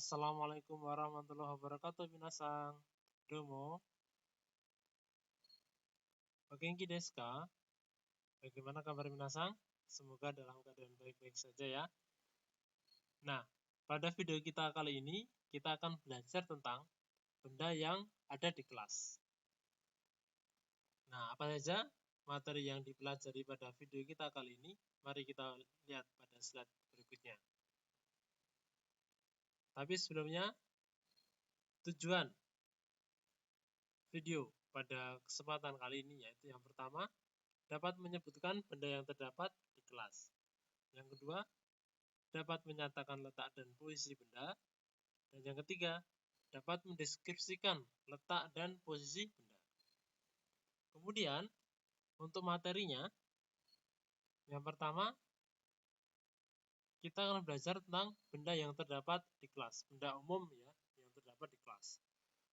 Assalamualaikum warahmatullahi wabarakatuh, minasan. Domo. Ogenki desu ka? Bagaimana kabar minasan? Semoga dalam keadaan baik-baik saja ya. Nah, pada video kita kali ini, kita akan belajar tentang benda yang ada di kelas. Nah, apa saja materi yang dipelajari pada video kita kali ini? Mari kita lihat pada slide berikutnya. Tapi sebelumnya, tujuan video pada kesempatan kali ini yaitu yang pertama, dapat menyebutkan benda yang terdapat di kelas. Yang kedua, dapat menyatakan letak dan posisi benda. Dan yang ketiga, dapat mendeskripsikan letak dan posisi benda. Kemudian, untuk materinya, yang pertama, kita akan belajar tentang benda yang terdapat di kelas. Benda umum ya, yang terdapat di kelas.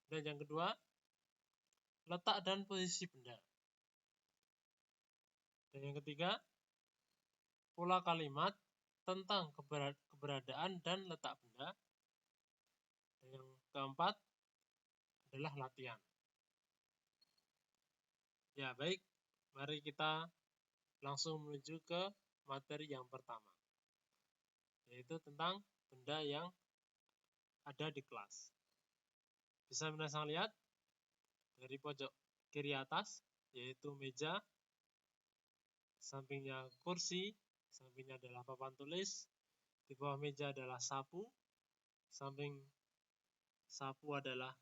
Dan yang kedua, letak dan posisi benda. Dan yang ketiga, pola kalimat tentang keberadaan dan letak benda. Dan yang keempat adalah latihan. Ya, baik. Mari kita langsung menuju ke materi yang pertama, yaitu tentang benda yang ada di kelas. Bisa minasan lihat dari pojok kiri atas, yaitu meja, sampingnya kursi, sampingnya adalah papan tulis, di bawah meja adalah sapu, samping sapu adalah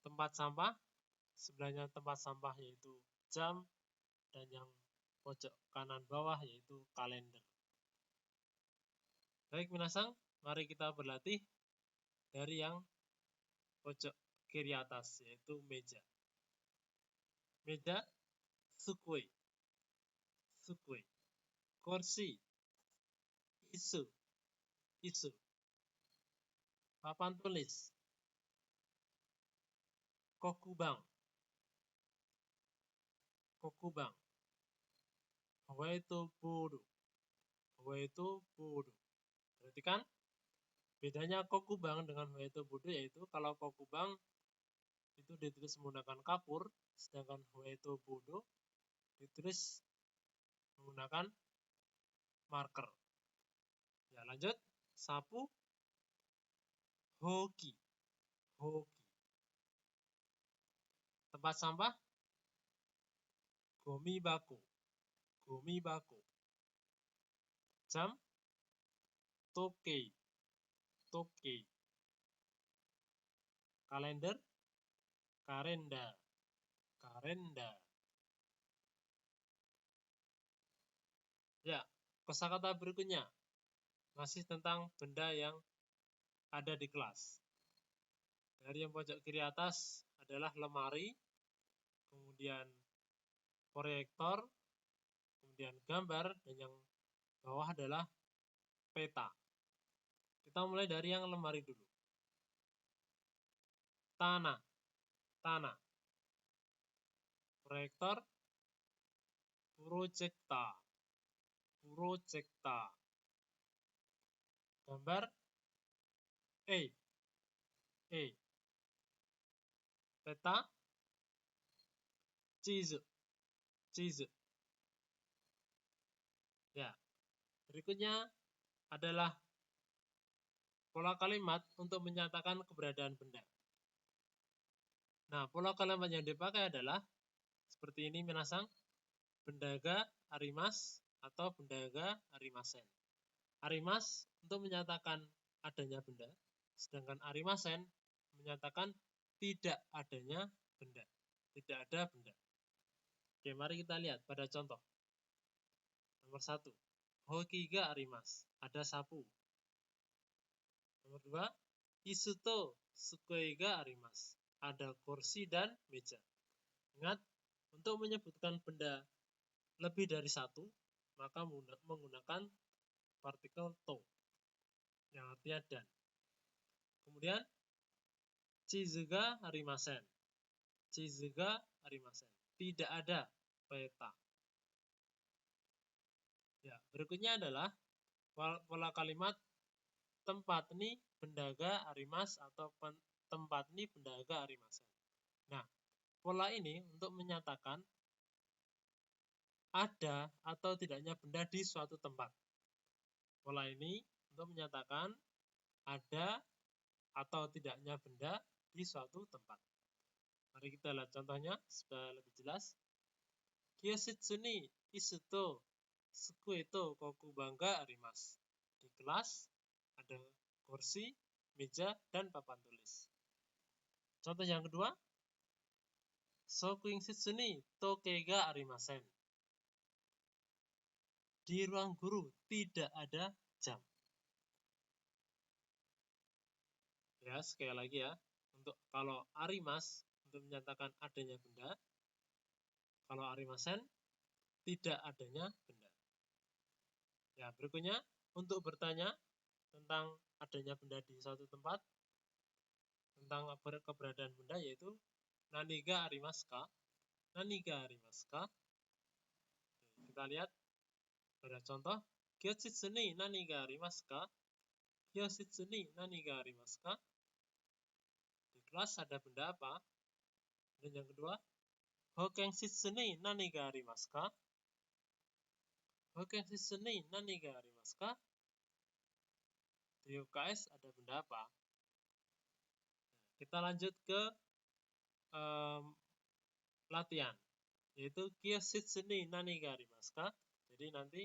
tempat sampah, sebelahnya tempat sampah yaitu jam, dan yang pojok kanan bawah yaitu kalender. Baik minasan, mari kita berlatih dari yang pojok kiri atas yaitu meja. Meja, sukui. Sukui. Kursi, isu. Isu. Papan tulis, kokubang. Kokubang. Hoeto boru. Hoeto boru. Perhatikan bedanya kokubang dengan hoeto boru, yaitu kalau kokubang itu ditulis menggunakan kapur, sedangkan hoeto boru ditulis menggunakan marker. Ya, lanjut. Sapu, hoki. Hoki. Tempat sampah, gomibako. Gomibako. Jam, tokei. Tokei. Kalender, karenda. Karenda. Ya, kosakata berikutnya masih tentang benda yang ada di kelas. Dari yang pojok kiri atas adalah lemari, kemudian proyektor, kemudian gambar, dan yang bawah adalah peta. Kita mulai dari yang lemari dulu. Tanah. Tanah. Proyektor, projecta. Projecta. Gambar, E. Peta, chizu. Chizu. Ya. Berikutnya adalah pola kalimat untuk menyatakan keberadaan benda. Nah, pola kalimat yang dipakai adalah seperti ini minasan. Bendaga arimas atau bendaga arimasen. Arimas untuk menyatakan adanya benda, sedangkan arimasen menyatakan tidak adanya benda. Tidak ada benda. Oke, mari kita lihat pada contoh. Nomor 1. Hoki ga arimas. Ada sapu. Nomor 2. Isuto sukui ga arimas. Ada kursi dan meja. Ingat, untuk menyebutkan benda lebih dari satu, maka menggunakan partikel to, yang artinya dan. Kemudian, chizu ga arimasen. Chizu ga arimasen. Tidak ada peta. Ya, berikutnya adalah pola kalimat tempat ni bendaga arimas atau tempat ni bendaga arimasan. Nah, pola ini untuk menyatakan ada atau tidaknya benda di suatu tempat. Pola ini untuk menyatakan ada atau tidaknya benda di suatu tempat. Mari kita lihat contohnya supaya lebih jelas. Kyoshitsu ni isu to suku itu koku bangga arimas. Di kelas ada kursi, meja, dan papan tulis. Contoh yang kedua. Shokuinshitsu ni toke ga arimasen. Di ruang guru tidak ada jam. Ya, sekali lagi ya. Untuk kalau arimas untuk menyatakan adanya benda. Kalau arimasen tidak adanya benda. Ya, berikutnya untuk bertanya tentang adanya benda di suatu tempat, tentang keberadaan benda yaitu naniga arimaska. Naniga arimaska. Kita lihat pada contoh Kyoshitsu ni naniga arimaska. Kyoshitsu ni naniga arimaska. Di kelas ada benda apa? Dan yang kedua, Hokenshitsu ni naniga arimaska. Hokenshitsu ni naniga arimaska. Di UKS ada benda apa? Kita lanjut ke latihan, yaitu Kyoshitsu ni naniga arimaska. Jadi nanti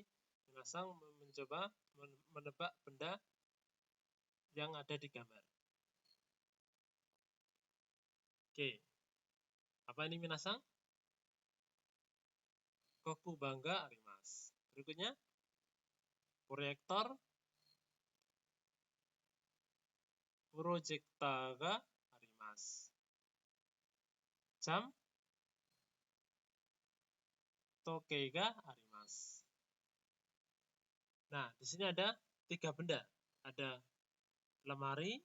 Minasang mencoba menebak benda yang ada di gambar. Oke, apa ini Minasang? Koku bangga arimas. Berikutnya, proyektor, projector ga arimas. Jam, toke ga arimas. Nah, di sini ada 3 benda. Ada lemari,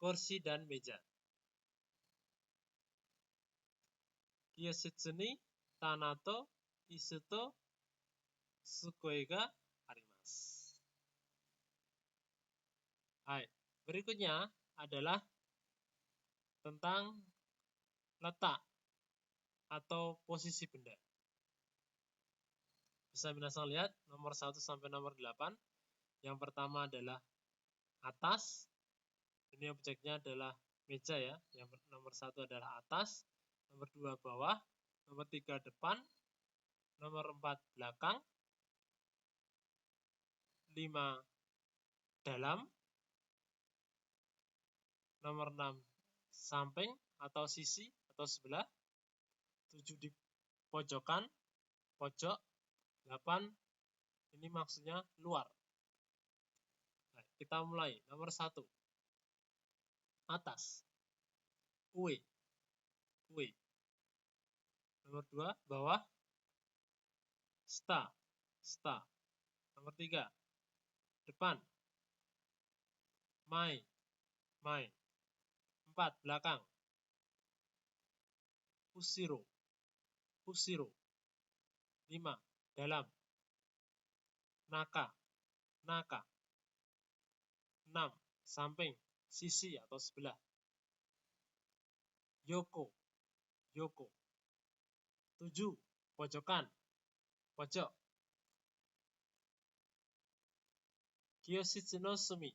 kursi, dan meja. Kyoshitsu ni tanato isuto sukue ga arimasu. Hai, berikutnya adalah tentang letak atau posisi benda. Bisa Minasang lihat nomor 1 sampai nomor 8. Yang pertama adalah atas. Ini objeknya adalah meja ya. Yang nomor 1 adalah atas. Nomor 2 bawah, nomor 3 depan, nomor 4 belakang, 5 dalam, nomor 6 samping atau sisi atau sebelah, 7 di pojokan, pojok, 8 ini maksudnya luar. Nah, kita mulai. Nomor 1 atas, ue, ue. Nomor 2 bawah, sta, sta. Nomor 3 depan, mai, mai. 4 belakang, usiro, usiro. 5 dalam, naka, naka. 6 samping, sisi atau sebelah, yoko, yoko. 7 pojokan, pojok. Kyoshitsu no sumi,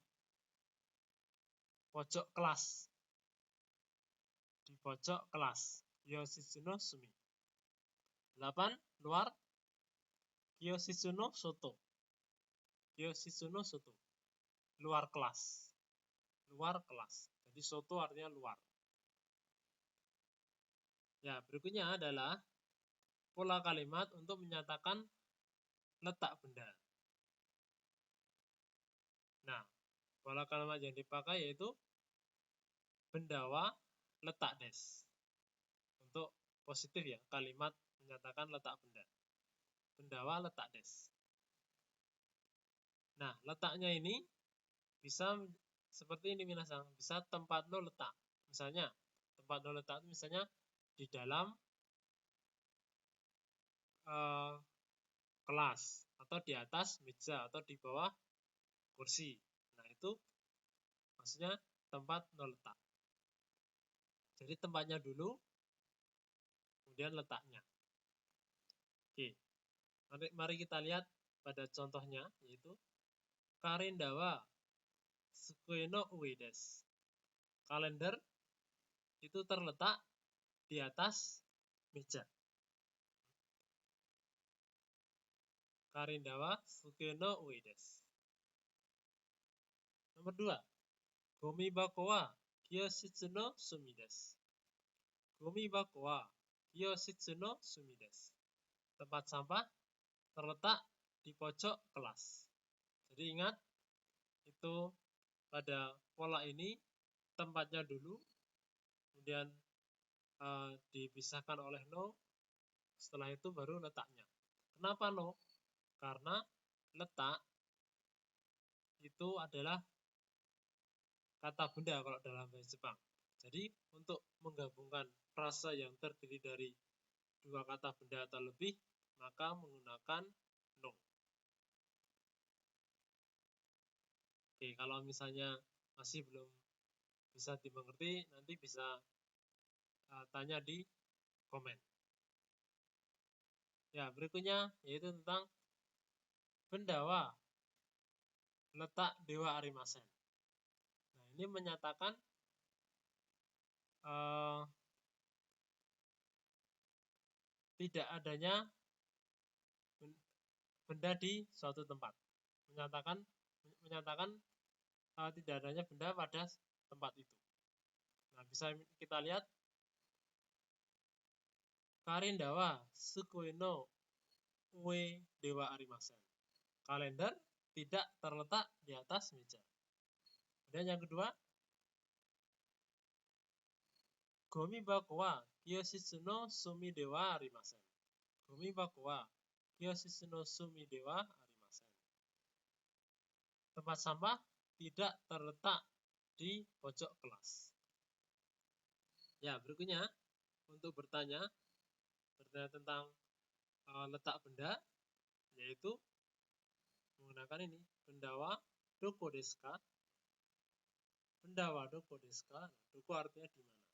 pojok kelas. Di pojok kelas, Kyoshitsu no sumi. 8 luar, Kyoshitsu no soto, Kyoshitsu no soto. Luar kelas, luar kelas. Jadi soto artinya luar. Ya, berikutnya adalah pola kalimat untuk menyatakan letak benda. Nah, pola kalimat yang dipakai yaitu bendawa letak des. Untuk positif ya, kalimat menyatakan letak benda. Bendawa letak des. Nah, letaknya ini bisa seperti ini Minasang, bisa tempat lo letak. Misalnya, tempat lo letak itu misalnya di dalam kelas, atau di atas meja, atau di bawah kursi. itu maksudnya tempat no letak. Jadi tempatnya dulu, kemudian letaknya. Oke, mari kita lihat pada contohnya, yaitu Karindawa Sukue no ue desu. Kalender itu terletak di atas meja. Karindawa Sukue no ue desu. Nomor 2, Gomibako wa kyoshitsu no sumi desu. Gomibako wa kyoshitsu no sumi desu. Tempat sampah terletak di pojok kelas. Jadi ingat, itu pada pola ini tempatnya dulu, kemudian dipisahkan oleh no, setelah itu baru letaknya. Kenapa no? Karena letak itu adalah kata benda kalau dalam bahasa Jepang. Jadi untuk menggabungkan frasa yang terdiri dari dua kata benda atau lebih, maka menggunakan no. Oke, kalau misalnya masih belum bisa dimengerti, nanti bisa tanya di komen. Ya, berikutnya yaitu tentang bendawa letak dewa arimasen. Nah, ini menyatakan tidak adanya benda di suatu tempat. Menyatakan tidak adanya benda pada tempat itu. Nah, bisa kita lihat Karindawa Sukue no ue dewa arimasen. Kalender tidak terletak di atas meja. Kemudian yang kedua, Gomibako wa kyoshitsu no sumi dewa arimasen. Gomibako wa kyoshitsu no sumi dewa arimasen. Tempat sampah tidak terletak di pojok kelas. Ya, berikutnya untuk bertanya tentang letak benda, yaitu menggunakan ini, bendawa doko desu ka? Bendawa doko desu ka? Doko artinya di mana.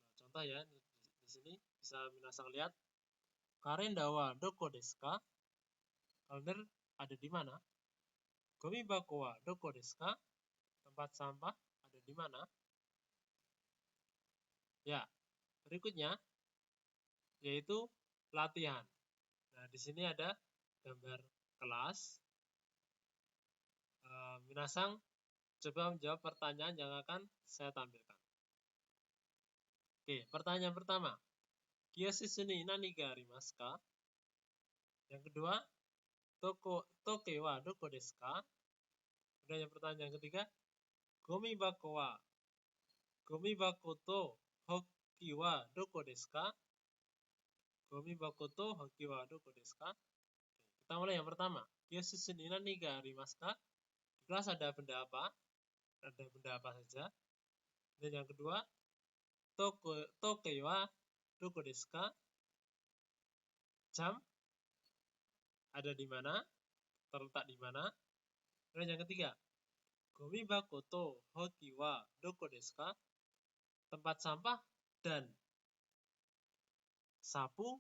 Nah, contoh ya, di sini bisa minasang lihat. Karindawa doko desu ka? Kalender ada di mana? Gomibako wa doko desu ka? Tempat sampah ada di mana? Ya, berikutnya yaitu latihan. Nah, di sini ada gambar kelas. Minasang coba menjawab pertanyaan yang akan saya tampilkan. Oke, pertanyaan pertama. Kyoshitsu ni nani ga arimasu ka? Yang kedua, toke wa doko desu ka? Kemudian yang pertanyaan ketiga, Gomibako to hoki wa doko desu ka? Gomibako to hoki wa doko desu ka? Kita mulai yang pertama. Kyoshitsu ni nani ga arimasu ka? Di kelas ada benda apa? Ada benda apa saja? Dan yang kedua, toke wa doko desu ka? Jam ada di mana? Terletak di mana? Dan yang ketiga, Gomibako to hoki wa doko desu ka? Tempat sampah dan sapu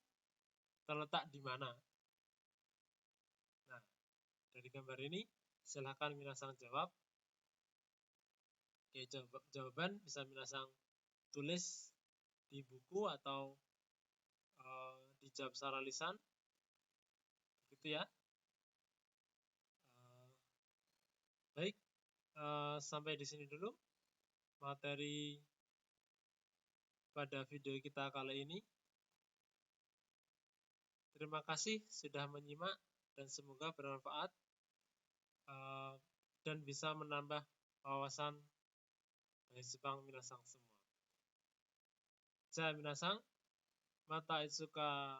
terletak di mana? Nah, dari gambar ini silahkan minasang jawab. Oke, jawaban bisa minasang tulis di buku atau dijawab secara lisan. Begitu ya. Baik, sampai di sini dulu materi pada video kita kali ini. Terima kasih sudah menyimak dan semoga bermanfaat dan bisa menambah wawasan bahasa Jepang minasang semua. Saya minasang, mata itsuka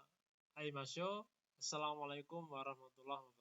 aimashou. Assalamualaikum warahmatullahi wabarakatuh.